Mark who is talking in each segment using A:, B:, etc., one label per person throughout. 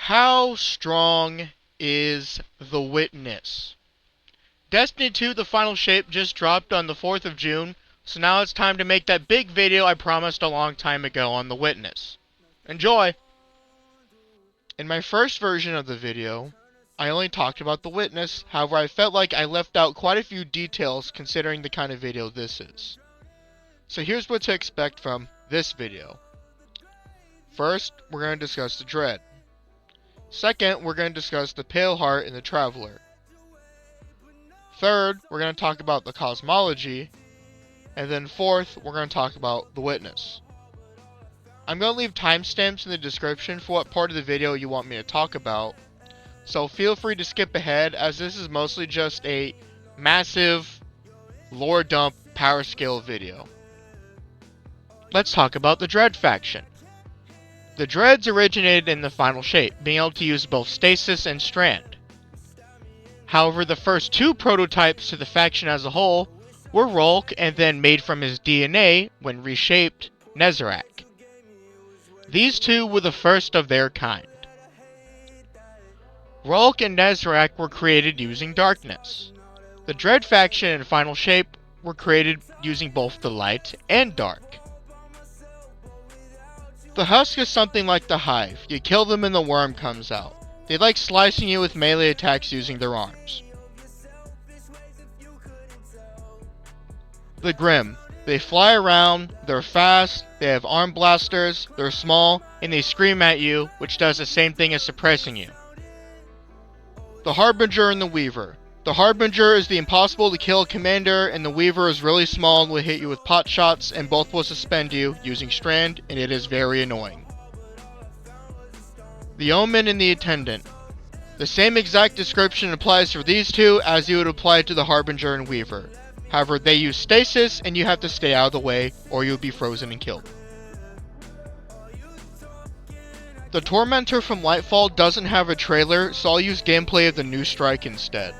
A: How strong is the Witness? Destiny 2 The Final Shape just dropped on the 4th of June, so now it's time to make that big video I promised a long time ago on the Witness. Enjoy! In my first version of the video, I only talked about the Witness, however I felt like I left out quite a few details considering the kind of video this is. So here's what to expect from this video. First, we're going to discuss the Dread. Second, we're going to discuss the Pale Heart and the Traveler. Third, we're going to talk about the Cosmology. And then fourth, we're going to talk about the Witness. I'm going to leave timestamps in the description for what part of the video you want me to talk about. So feel free to skip ahead, as this is mostly just a massive lore dump power scale video. Let's talk about the Dread faction. The Dreads originated in the Final Shape, being able to use both Stasis and Strand. However, the first two prototypes to the faction as a whole were Rolk and then made from his DNA, when reshaped, Nezarec. These two were the first of their kind. Rolk and Nezarec were created using darkness. The Dread faction and Final Shape were created using both the light and dark. The Husk is something like the Hive. You kill them and the worm comes out. They like slicing you with melee attacks using their arms. The Grim. They fly around, they're fast, they have arm blasters, they're small, and they scream at you, which does the same thing as suppressing you. The Harbinger and the Weaver. The Harbinger is the impossible to kill commander, and the Weaver is really small and will hit you with pot shots, and both will suspend you using Strand, and it is very annoying. The Omen and the Attendant. The same exact description applies for these two as you would apply to the Harbinger and Weaver. However, they use stasis, and you have to stay out of the way, or you'll be frozen and killed. The Tormentor from Lightfall doesn't have a trailer, so I'll use gameplay of the new strike instead.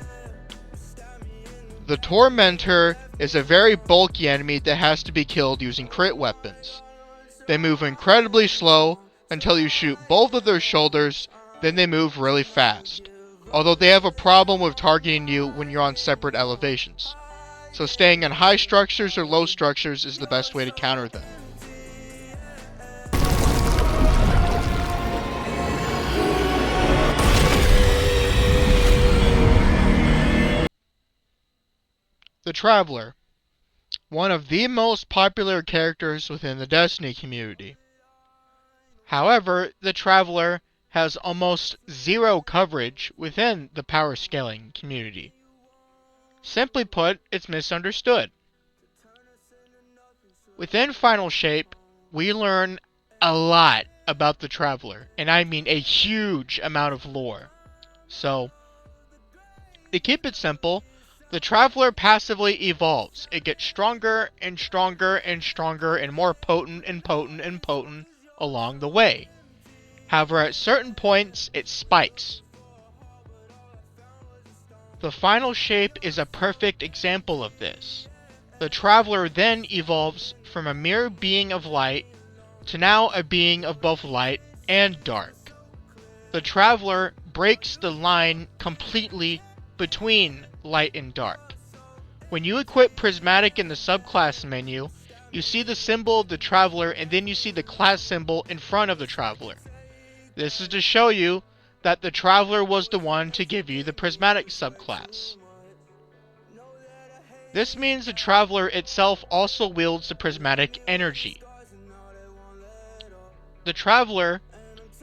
A: The Tormentor is a very bulky enemy that has to be killed using crit weapons. They move incredibly slow until you shoot both of their shoulders, then they move really fast. Although they have a problem with targeting you when you're on separate elevations. So staying on high structures or low structures is the best way to counter them. The Traveler. One of the most popular characters within the Destiny community. However, the Traveler has almost zero coverage within the power scaling community. Simply put, it's misunderstood. Within Final Shape, we learn a lot about the Traveler, and I mean a huge amount of lore. So, to keep it simple, the Traveler passively evolves. It gets stronger and stronger and stronger and more potent and potent and potent along the way. However, at certain points, it spikes. The Final Shape is a perfect example of this. The Traveler then evolves from a mere being of light to now a being of both light and dark. The Traveler breaks the line completely between light and dark. When you equip Prismatic in the subclass menu, you see the symbol of the Traveler and then you see the class symbol in front of the Traveler. This is to show you that the Traveler was the one to give you the Prismatic subclass. This means the Traveler itself also wields the Prismatic energy. The Traveler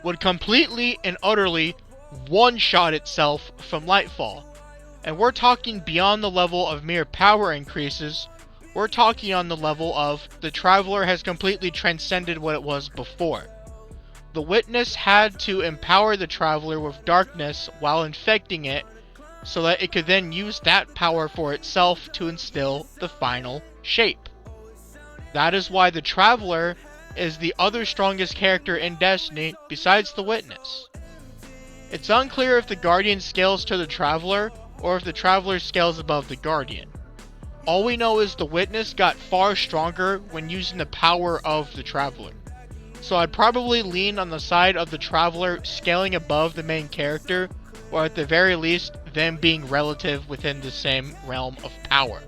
A: would completely and utterly one-shot itself from Lightfall. And we're talking beyond the level of mere power increases, we're talking on the level of the Traveler has completely transcended what it was before. The Witness had to empower the Traveler with darkness while infecting it, so that it could then use that power for itself to instill the Final Shape. That is why the Traveler is the other strongest character in Destiny besides the Witness. It's unclear if the Guardian scales to the Traveler, or if the Traveler scales above the Guardian. All we know is the Witness got far stronger when using the power of the Traveler. so I'd probably lean on the side of the traveler scaling above the main character, or at the very least, them being relative within the same realm of power.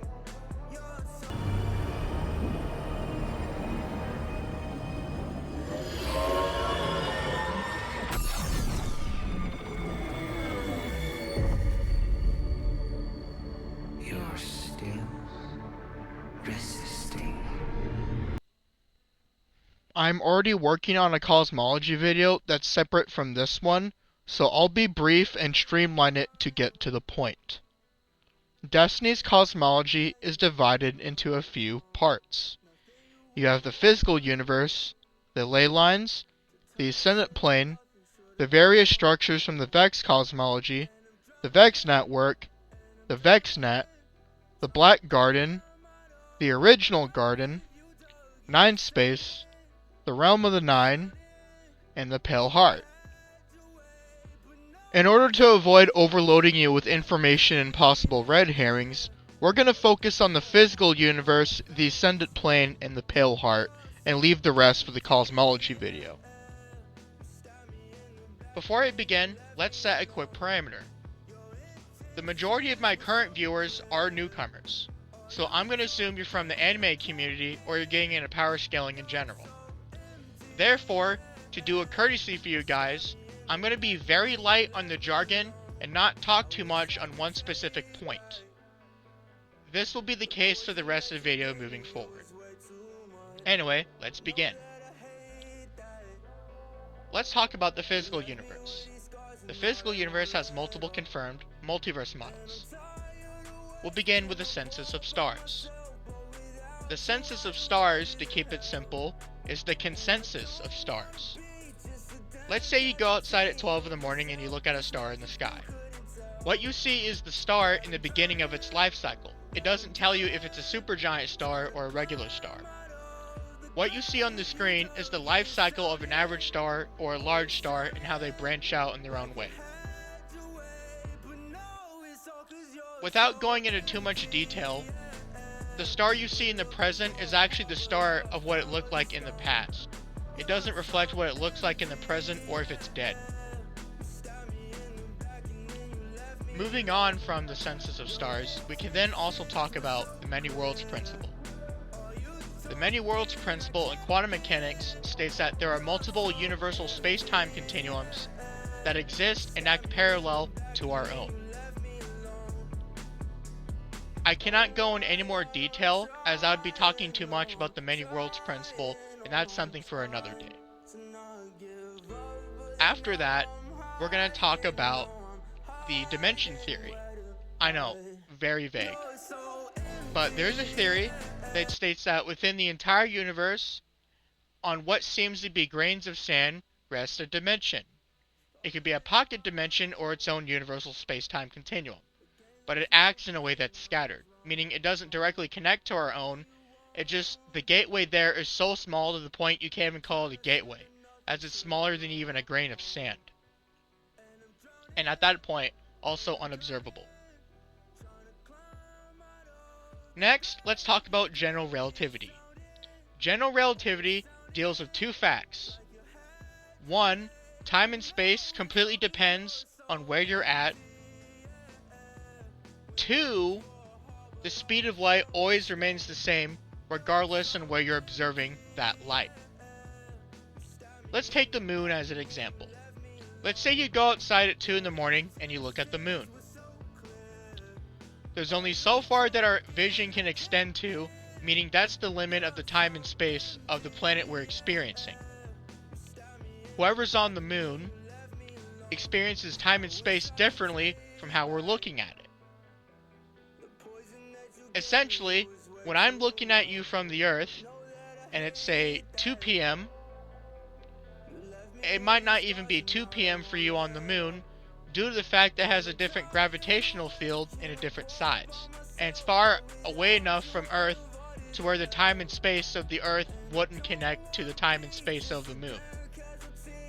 B: You're still resisting.
A: I'm already working on a cosmology video that's separate from this one, so I'll be brief and streamline it to get to the point. Destiny's cosmology is divided into a few parts. You have the physical universe, the ley lines, the ascendant plane, the various structures from the Vex cosmology, the Vex network, the VexNet, the Black Garden, the Original Garden, Nine Space, the Realm of the Nine, and the Pale Heart. In order to avoid overloading you with information and possible red herrings, we're going to focus on the physical universe, the ascendant plane, and the Pale Heart, and leave the rest for the cosmology video. Before I begin, let's set a quick parameter. The majority of my current viewers are newcomers, so I'm going to assume you're from the anime community or you're getting into power scaling in general. Therefore, to do a courtesy for you guys, I'm going to be very light on the jargon and not talk too much on one specific point. This will be the case for the rest of the video moving forward. Anyway, let's begin. Let's talk about the physical universe. The physical universe has multiple confirmed multiverse models. We'll begin with the census of stars. The census of stars, to keep it simple, is the consensus of stars. Let's say you go outside at 12 in the morning and you look at a star in the sky. What you see is the star in the beginning of its life cycle. It doesn't tell you if it's a supergiant star or a regular star. What you see on the screen is the life cycle of an average star or a large star and how they branch out in their own way. Without going into too much detail, the star you see in the present is actually the star of what it looked like in the past. It doesn't reflect what it looks like in the present or if it's dead. Moving on from the census of stars, we can then also talk about the many worlds principle. The many worlds principle in quantum mechanics states that there are multiple universal space-time continuums that exist and act parallel to our own. I cannot go into any more detail as I would be talking too much about the many worlds principle, and that's something for another day. After that, we're going to talk about the dimension theory. I know, very vague. But there's a theory that states that within the entire universe, on what seems to be grains of sand, rests a dimension. It could be a pocket dimension or its own universal space-time continuum. But it acts in a way that's scattered, meaning it doesn't directly connect to our own. It just, the gateway there is so small to the point you can't even call it a gateway, as it's smaller than even a grain of sand. And at that point, also unobservable. Next, let's talk about general relativity. General relativity deals with two facts. One, time and space completely depends on where you're at. Two, the speed of light always remains the same regardless on where you're observing that light. Let's take the moon as an example. Let's say you go outside at 2 in the morning and you look at the moon. There's only so far that our vision can extend to, meaning that's the limit of the time and space of the planet we're experiencing. Whoever's on the moon experiences time and space differently from how we're looking at it. Essentially, when I'm looking at you from the Earth, and it's say 2 p.m., it might not even be 2 p.m. for you on the moon, due to the fact that it has a different gravitational field and a different size. And it's far away enough from Earth to where the time and space of the Earth wouldn't connect to the time and space of the moon.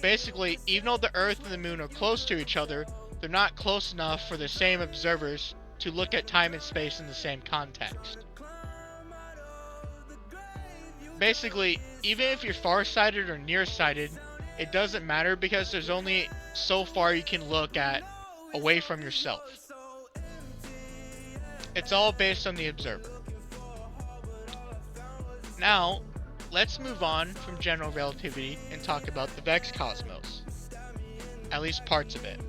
A: Basically, even though the Earth and the moon are close to each other, they're not close enough for the same observers to look at time and space in the same context. Basically, even if you're farsighted or nearsighted, it doesn't matter because there's only so far you can look at away from yourself. It's all based on the observer. Now, let's move on from general relativity and talk about the Vex cosmos. At least parts of it.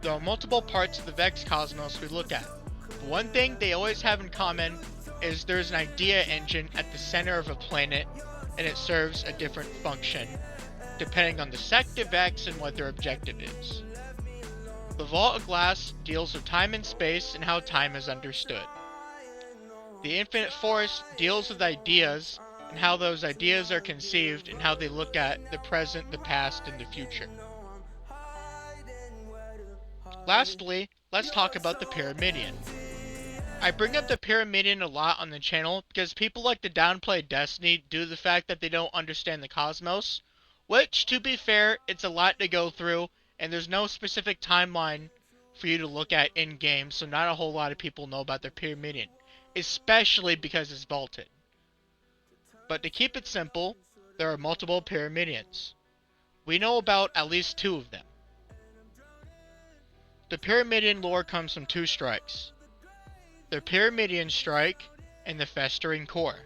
A: There are multiple parts of the Vex cosmos we look at. But one thing they always have in common is there's an idea engine at the center of a planet, and it serves a different function, depending on the sect of Vex and what their objective is. The Vault of Glass deals with time and space and how time is understood. The Infinite Forest deals with ideas and how those ideas are conceived and how they look at the present, the past, and the future. Lastly, let's talk about the Pyramidion. I bring up the Pyramidion a lot on the channel because people like to downplay Destiny due to the fact that they don't understand the cosmos, which, to be fair, it's a lot to go through, and there's no specific timeline for you to look at in-game, so not a whole lot of people know about the Pyramidion, especially because it's vaulted. But to keep it simple, there are multiple Pyramidions. We know about at least 2 of them. The Pyramidion lore comes from 2 strikes. The Pyramidion Strike and the Festering Core.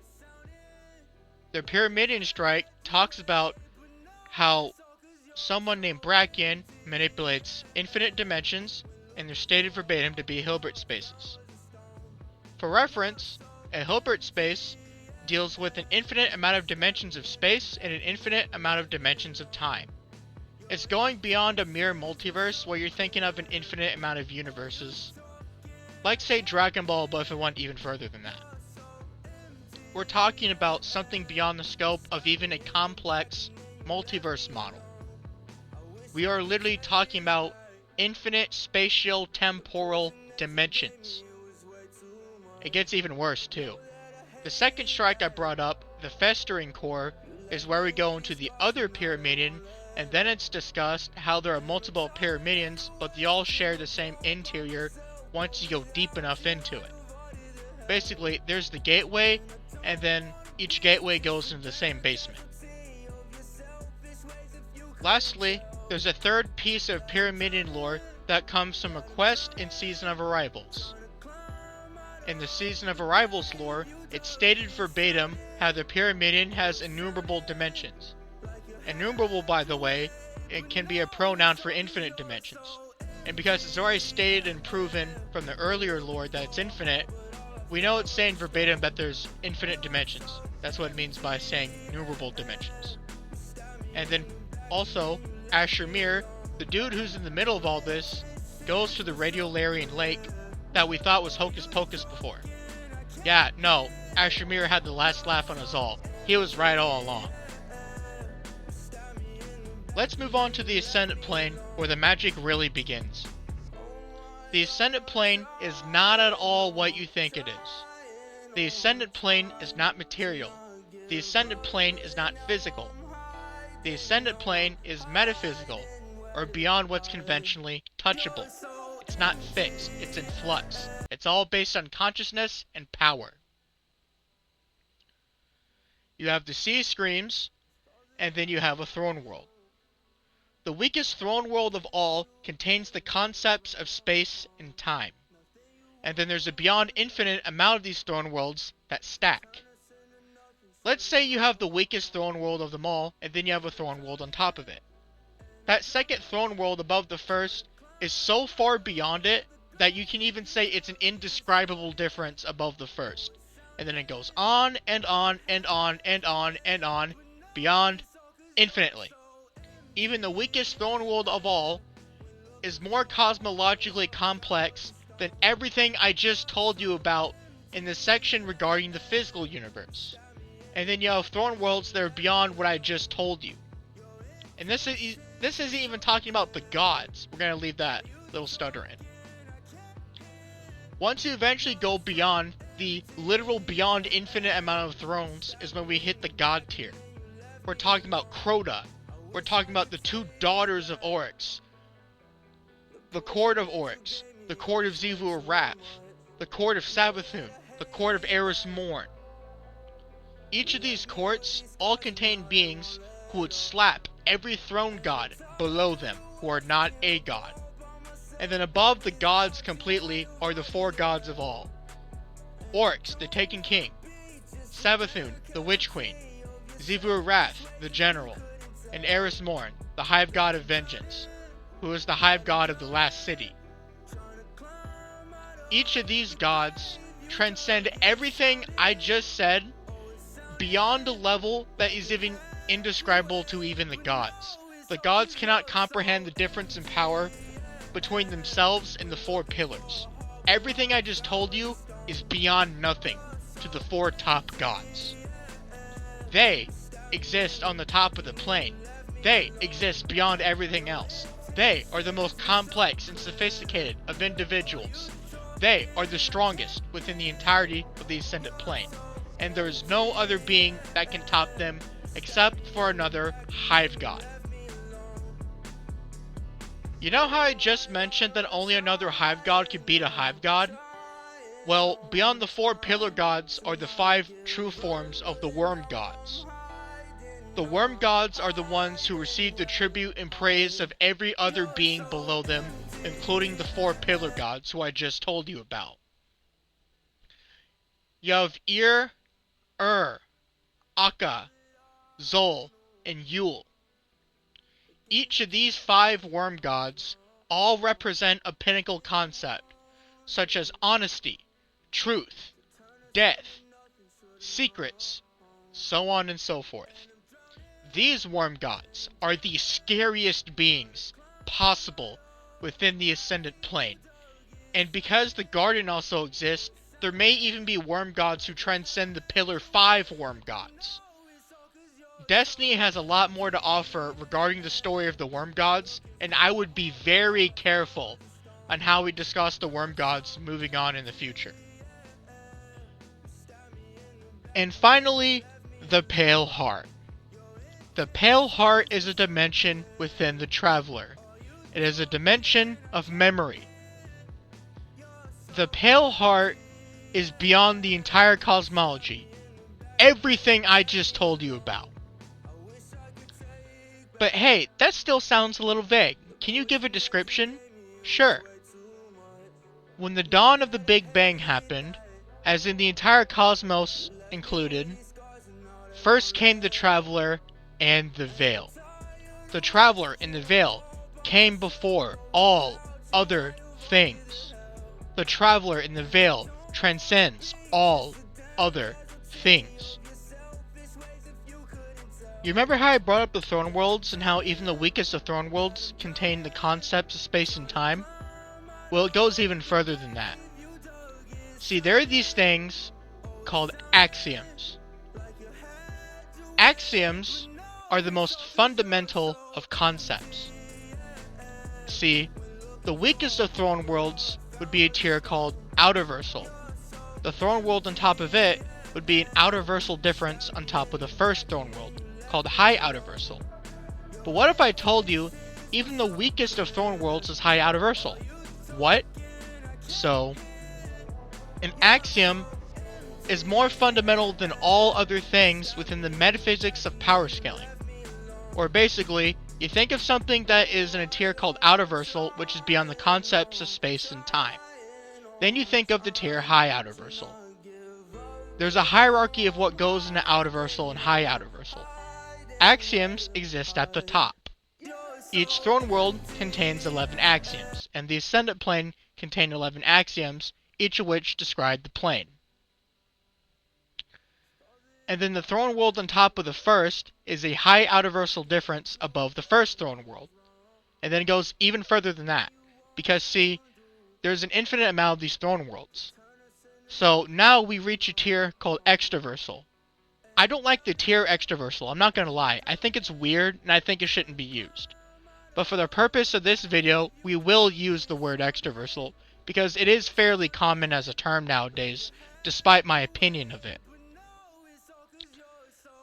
A: The Pyramidion Strike talks about how someone named Brachian manipulates infinite dimensions, and they're stated verbatim to be Hilbert spaces. For reference, a Hilbert space deals with an infinite amount of dimensions of space and an infinite amount of dimensions of time. It's going beyond a mere multiverse where you're thinking of an infinite amount of universes. Like say Dragon Ball, but if it went even further than that. We're talking about something beyond the scope of even a complex multiverse model. We are literally talking about infinite spatial temporal dimensions. It gets even worse too. The second strike I brought up, the Festering Core, is where we go into the other Pyramidion, and then it's discussed how there are multiple Pyramidions, but they all share the same interior once you go deep enough into it. Basically, there's the gateway, and then each gateway goes into the same basement. Lastly, there's a third piece of Pyramidion lore that comes from a quest in Season of Arrivals. In the Season of Arrivals lore, it's stated verbatim how the Pyramidion has innumerable dimensions. Innumerable, by the way, it can be a pronoun for infinite dimensions. And because it's already stated and proven from the earlier lore that it's infinite, we know it's saying verbatim that there's infinite dimensions. That's what it means by saying innumerable dimensions. And then also, Asher Mir, the dude who's in the middle of all this, goes to the Radiolarian Lake that we thought was Hocus Pocus before. Yeah, no, Asher Mir had the last laugh on us all. He was right all along. Let's move on to the Ascendant Plane, where the magic really begins. The Ascendant Plane is not at all what you think it is. The Ascendant Plane is not material. The Ascendant Plane is not physical. The Ascendant Plane is metaphysical, or beyond what's conventionally touchable. It's not fixed, it's in flux. It's all based on consciousness and power. You have the Sea Screams, and then you have a Throne World. The weakest throne world of all contains the concepts of space and time. And then there's a beyond infinite amount of these throne worlds that stack. Let's say you have the weakest throne world of them all, and then you have a throne world on top of it. That second throne world above the first is so far beyond it that you can even say it's an indescribable difference above the first. And then it goes on and on and on and on and on, beyond infinitely. Even the weakest throne world of all is more cosmologically complex than everything I just told you about in the section regarding the physical universe. And then you have throne worlds that are beyond what I just told you. And this isn't even talking about the gods. We're going to leave that little stutter in. Once you eventually go beyond the literal beyond infinite amount of thrones is when we hit the god tier. We're talking about Crota. We're talking about the 2 daughters of Oryx. The Court of Oryx. The Court of Xivu Arath. The Court of Savathun. The Court of Eris Morn. Each of these courts all contain beings who would slap every throne god below them who are not a god. And then above the gods completely are the four gods of all. Oryx, the Taken King, Savathun, the Witch Queen, Zivur Wrath, the General, and Eris Morn, the Hive God of Vengeance, who is the Hive God of the Last City. Each of these gods transcend everything I just said beyond a level that is even indescribable to even the gods. The gods cannot comprehend the difference in power between themselves and the four pillars. Everything I just told you is beyond nothing to the four top gods. They exist on the top of the plane. They exist beyond everything else. They are the most complex and sophisticated of individuals. They are the strongest within the entirety of the Ascendant Plane, and there is no other being that can top them except for another Hive God. You know how I just mentioned that only another Hive God could beat a Hive God? Well, beyond the four pillar gods are the five true forms of the Worm Gods. The Worm Gods are the ones who receive the tribute and praise of every other being below them, including the four pillar gods who I just told you about. You have Ir, Akka, Zol, and Yul. Each of these five worm gods all represent a pinnacle concept, such as honesty, truth, death, secrets, so on and so forth. These worm gods are the scariest beings possible within the Ascendant Plane, and because the Garden also exists, there may even be worm gods who transcend the Pillar 5 worm gods. Destiny has a lot more to offer regarding the story of the worm gods, and I would be very careful on how we discuss the worm gods moving on in the future. And finally, the Pale Heart. The Pale Heart is a dimension within the Traveler. It is a dimension of memory. The Pale Heart is beyond the entire cosmology. Everything I just told you about. But hey, that still sounds a little vague. Can you give a description? Sure. When the dawn of the Big Bang happened, as in the entire cosmos included, first came the Traveler and the Veil. The Traveler and the Veil came before all other things. The Traveler in the Veil transcends all other things. You remember how I brought up the Throne Worlds and how even the weakest of Throne Worlds contain the concepts of space and time? Well, it goes even further than that. See, there are these things called axioms. Axioms are the most fundamental of concepts. See, the weakest of Throne Worlds would be a tier called Outerversal. The Throne World on top of it would be an Outerversal difference on top of the first Throne World, called High Outerversal. But what if I told you even the weakest of Throne Worlds is High Outerversal? What? So, an axiom is more fundamental than all other things within the metaphysics of power scaling. Or basically, you think of something that is in a tier called Outerversal, which is beyond the concepts of space and time. Then you think of the tier High Outerversal. There's a hierarchy of what goes into Outerversal and High Outerversal. Axioms exist at the top. Each Throne World contains 11 axioms, and the Ascendant Plane contains 11 axioms, each of which describe the plane. And then the Throne World on top of the first is a High Outerversal difference above the first Throne World. And then it goes even further than that. Because see, there's an infinite amount of these Throne Worlds. So now we reach a tier called Extraversal. I don't like the tier Extraversal, I'm not gonna lie. I think it's weird, and I think it shouldn't be used. But for the purpose of this video, we will use the word Extraversal, because it is fairly common as a term nowadays, despite my opinion of it.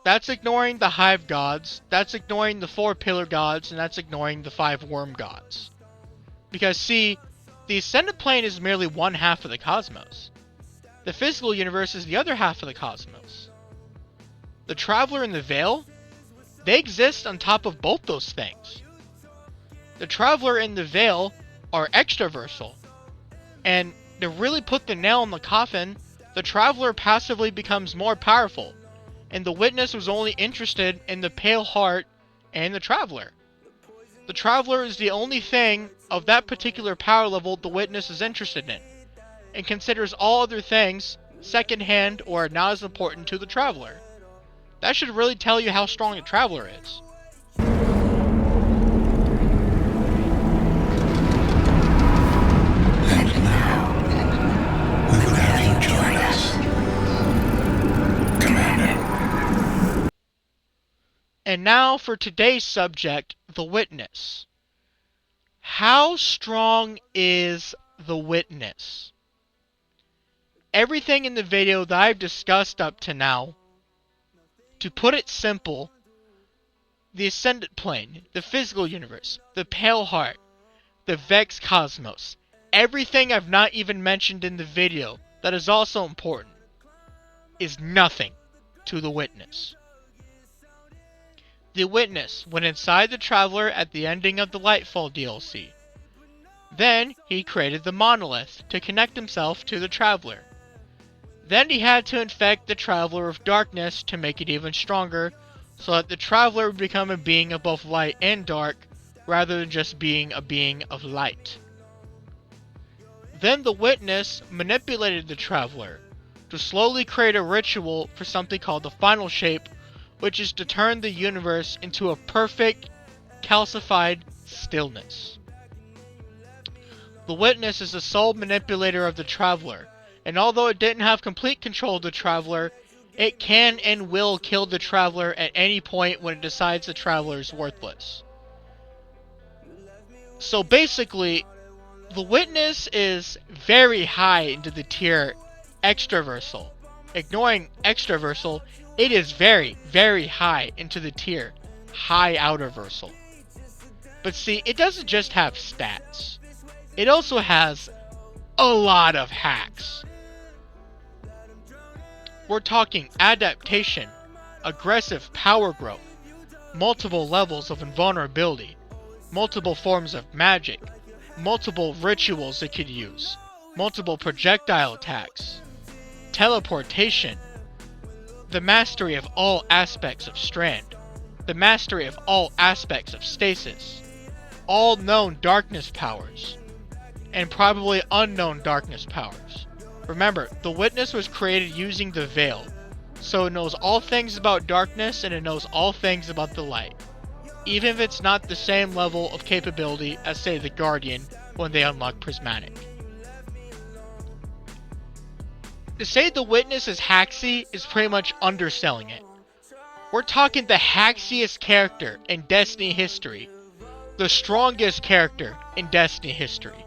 A: That's ignoring the Hive Gods, that's ignoring the 4 Pillar Gods, and that's ignoring the 5 Worm Gods. Because see, the Ascendant Plane is merely one half of the cosmos. The physical universe is the other half of the cosmos. the Traveler and the Veil, they exist on top of both those things. The Traveler and the Veil are extraversal, and to really put the nail in the coffin, the Traveler passively becomes more powerful, and the Witness was only interested in the Pale Heart and the Traveler. The Traveler is the only thing of that particular power level the Witness is interested in, and considers all other things secondhand or not as important to the Traveler. That should really tell you how strong the Traveler is.
B: And now, we would have you join us, Commander.
A: And now for today's subject, the Witness. How strong is the Witness? Everything in the video that I've discussed up to now, to put it simple, the Ascendant Plane, the Physical Universe, the Pale Heart, the Vex Cosmos, everything I've not even mentioned in the video that is also important, is nothing to the Witness. The Witness went inside the Traveler at the ending of the Lightfall DLC. Then he created the Monolith to connect himself to the Traveler. Then he had to infect the Traveler with darkness to make it even stronger, so that the Traveler would become a being of both light and dark, rather than just being a being of light. Then the Witness manipulated the Traveler to slowly create a ritual for something called the Final Shape, which is to turn the universe into a perfect, calcified stillness. The Witness is the sole manipulator of the Traveler, and although it didn't have complete control of the Traveler, it can and will kill the Traveler at any point when it decides the Traveler is worthless. So basically, the Witness is very high into the tier extraversal. Ignoring extraversal, it is very, very high into the tier high outerversal. But see, it doesn't just have stats. It also has a lot of hacks. We're talking adaptation, aggressive power growth, multiple levels of invulnerability, multiple forms of magic, multiple rituals it could use, multiple projectile attacks, teleportation, the mastery of all aspects of Strand, the mastery of all aspects of Stasis, all known darkness powers, and probably unknown darkness powers. Remember, the Witness was created using the Veil, so it knows all things about darkness and it knows all things about the light, even if it's not the same level of capability as, say, the Guardian when they unlock Prismatic. To say the Witness is hacksy is pretty much underselling it. We're talking the haxiest character in Destiny history, the strongest character in Destiny history.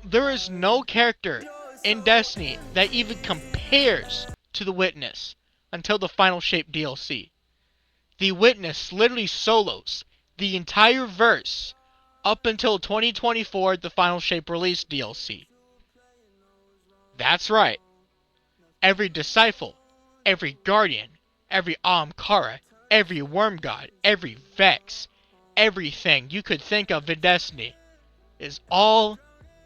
A: There is no character in Destiny that even compares to the Witness until the Final Shape DLC. The Witness literally solos the entire verse up until 2024, the Final Shape release DLC. That's right. Every Disciple, every Guardian, every Ahamkara, every Worm God, every Vex, everything you could think of in Destiny is all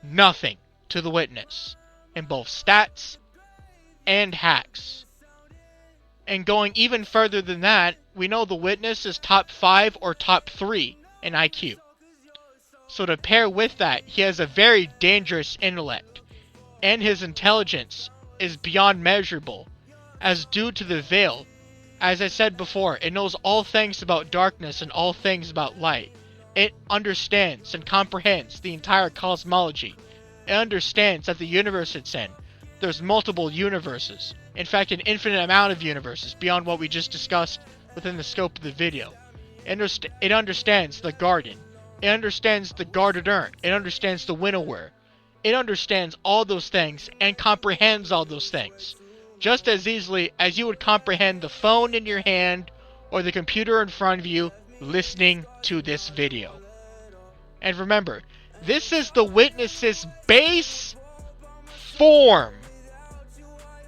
A: nothing to the Witness in both stats and hacks. And going even further than that, we know the Witness is top 5 or top 3 in IQ. So to pair with that, he has a very dangerous intellect, and his intelligence is beyond measurable, as due to the Veil. As I said before, it knows all things about darkness and all things about light. It understands and comprehends the entire cosmology. It understands that the universe it's in, there's multiple universes. In fact, an infinite amount of universes beyond what we just discussed within the scope of the video. It understands the Guardian. It understands the Guarded Urn. It understands the Winnower. It understands all those things and comprehends all those things, just as easily as you would comprehend the phone in your hand or the computer in front of you listening to this video. And remember, this is the Witness's base form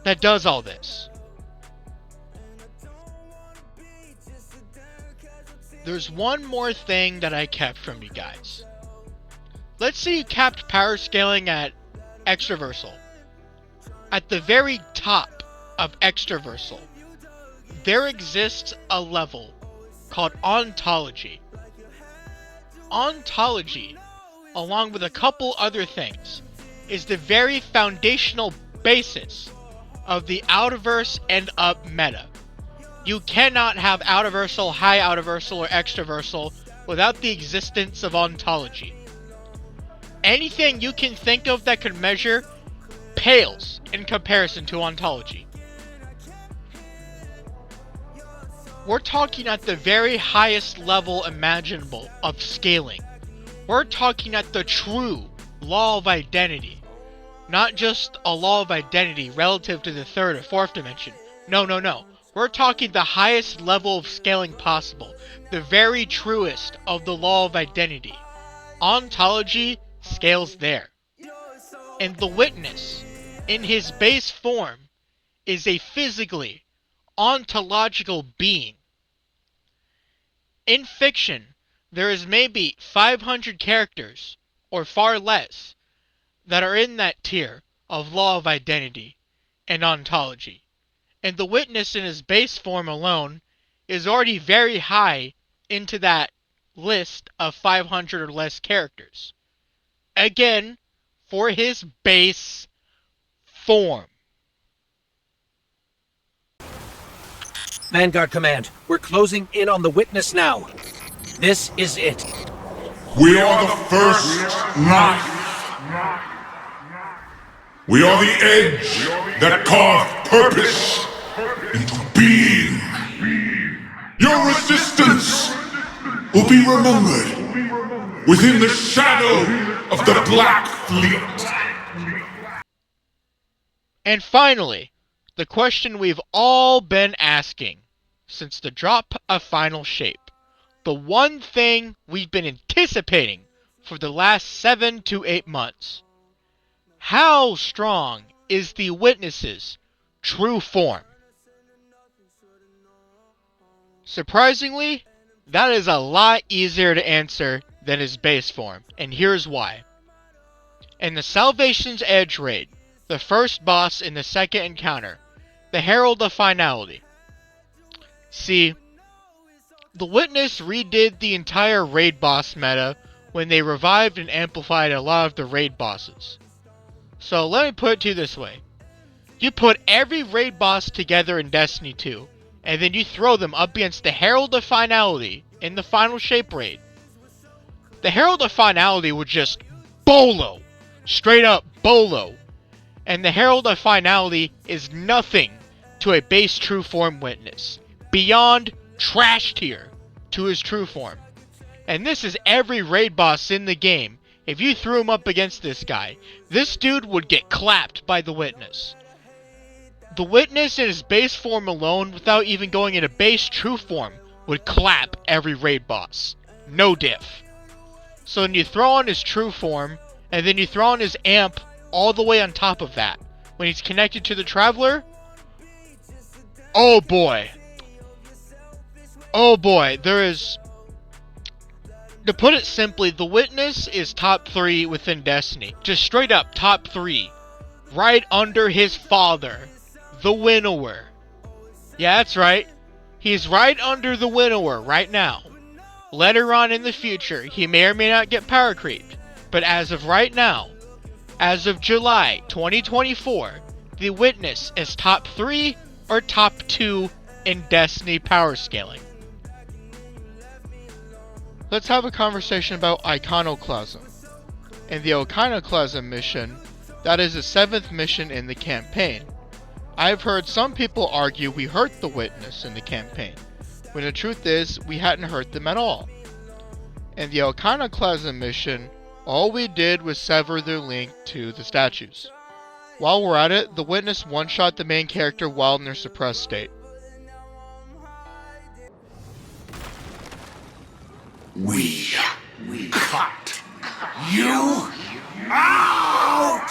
A: that does all this. there's one more thing that I kept from you guys. Let's say you capped power scaling at extraversal. At the very top of extraversal, there exists a level called Ontology. Ontology, along with a couple other things, is the very foundational basis of the Outerverse and up meta. You cannot have Outerversal, High Outerversal, or Extraversal without the existence of Ontology. Anything you can think of that could measure pales in comparison to Ontology. We're talking at the very highest level imaginable of scaling. We're talking at the true law of identity. Not just a law of identity relative to the third or fourth dimension. No. We're talking the highest level of scaling possible. The very truest of the law of identity. Ontology scales there. And the witness, in his base form, is a physically ontological being. In fiction, there is maybe 500 characters, or far less, that are in that tier of law of identity and ontology. And the witness in his base form alone is already very high into that list of 500 or less characters. Again, for his base form.
C: Vanguard Command, we're closing in on the witness now. This is it.
B: We are the first knife. We are the edge that carved purpose into being. Your resistance will be remembered within the shadow of the Black Fleet.
A: And finally, the question we've all been asking since the drop of Final Shape. The one thing we've been anticipating for the last 7 to 8 months. How strong is the witness's true form? Surprisingly, that is a lot easier to answer than his base form, and here's why. In the Salvation's Edge raid, the first boss in the second encounter, the Herald of Finality. See, the Witness redid the entire raid boss meta when they revived and amplified a lot of the raid bosses. So let me put it to you this way. You put every raid boss together in Destiny 2, and then you throw them up against the Herald of Finality in the Final Shape raid. The Herald of Finality would just bolo. Straight up bolo. And the Herald of Finality is nothing to a base true form witness. Beyond trash tier to his true form. And this is every raid boss in the game. If you threw him up against this guy, this dude would get clapped by the witness. The witness in his base form alone, without even going into base true form, would clap every raid boss. No diff. So then you throw on his true form, and then you throw on his amp all the way on top of that. When he's connected to the Traveler, oh boy. Oh boy, there is... To put it simply, the Witness is top 3 within Destiny. Just straight up top 3. Right under his father, the Winnower. Yeah, that's right. He's right under the Winnower right now. Later on in the future, he may or may not get power creeped. But as of right now, as of July 2024, the Witness is top 3 or top 2 in Destiny power scaling. Let's have a conversation about Iconoclasm. In the Iconoclasm mission, that is the 7th mission in the campaign. I've heard some people argue we hurt the Witness in the campaign, when the truth is we hadn't hurt them at all. In the Iconoclasm mission, all we did was sever their link to the statues. While we're at it, the Witness one-shot the main character while in their suppressed state.
B: We cut you out!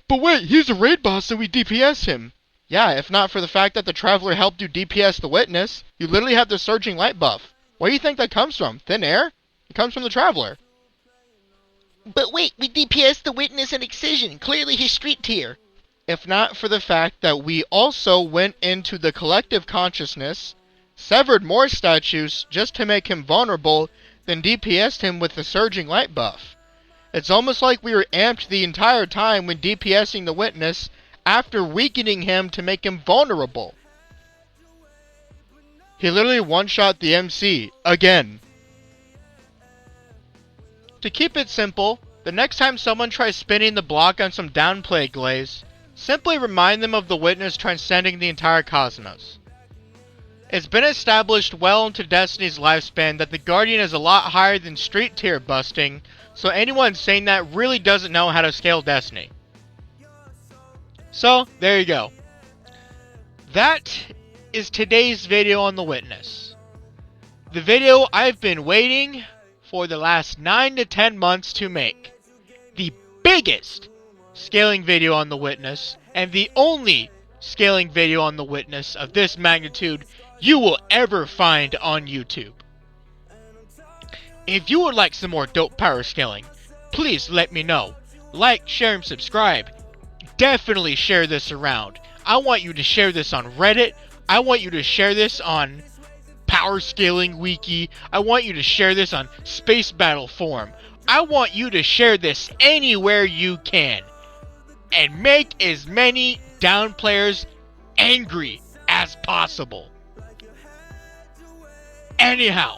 A: But wait, he's a raid boss, so we DPS him. Yeah, if not for the fact that the Traveler helped you DPS the Witness, you literally have the Surging Light buff. Where do you think that comes from? Thin air? It comes from the Traveler.
D: But wait, we DPS the Witness and Excision. Clearly he's street tier.
A: If not for the fact that we also went into the collective consciousness, severed more statues just to make him vulnerable, then DPS'd him with the Surging Light buff. It's almost like we were amped the entire time when DPSing the Witness after weakening him to make him vulnerable. He literally one-shot the MC again. To keep it simple, the next time someone tries spinning the block on some downplay glaze, simply remind them of the Witness transcending the entire cosmos. It's been established well into Destiny's lifespan that the Guardian is a lot higher than street tier busting, so anyone saying that really doesn't know how to scale Destiny. So, there you go. That is today's video on the Witness. The video I've been waiting for the last 9 to 10 months to make. The biggest scaling video on the Witness, and the only scaling video on the Witness of this magnitude you will ever find on YouTube. If you would like some more dope power scaling, please let me know. Like, share, and subscribe. Definitely share this around. I want you to share this on Reddit. I want you to share this on Power Scaling Wiki. I want you to share this on Space Battle Forum. I want you to share this anywhere you can. And make as many down players angry as possible. Anyhow,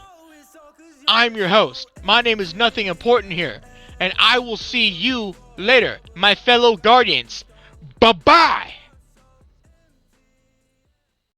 A: I'm your host. My name is Nothing Important here. And I will see you later, my fellow Guardians. Bye-bye!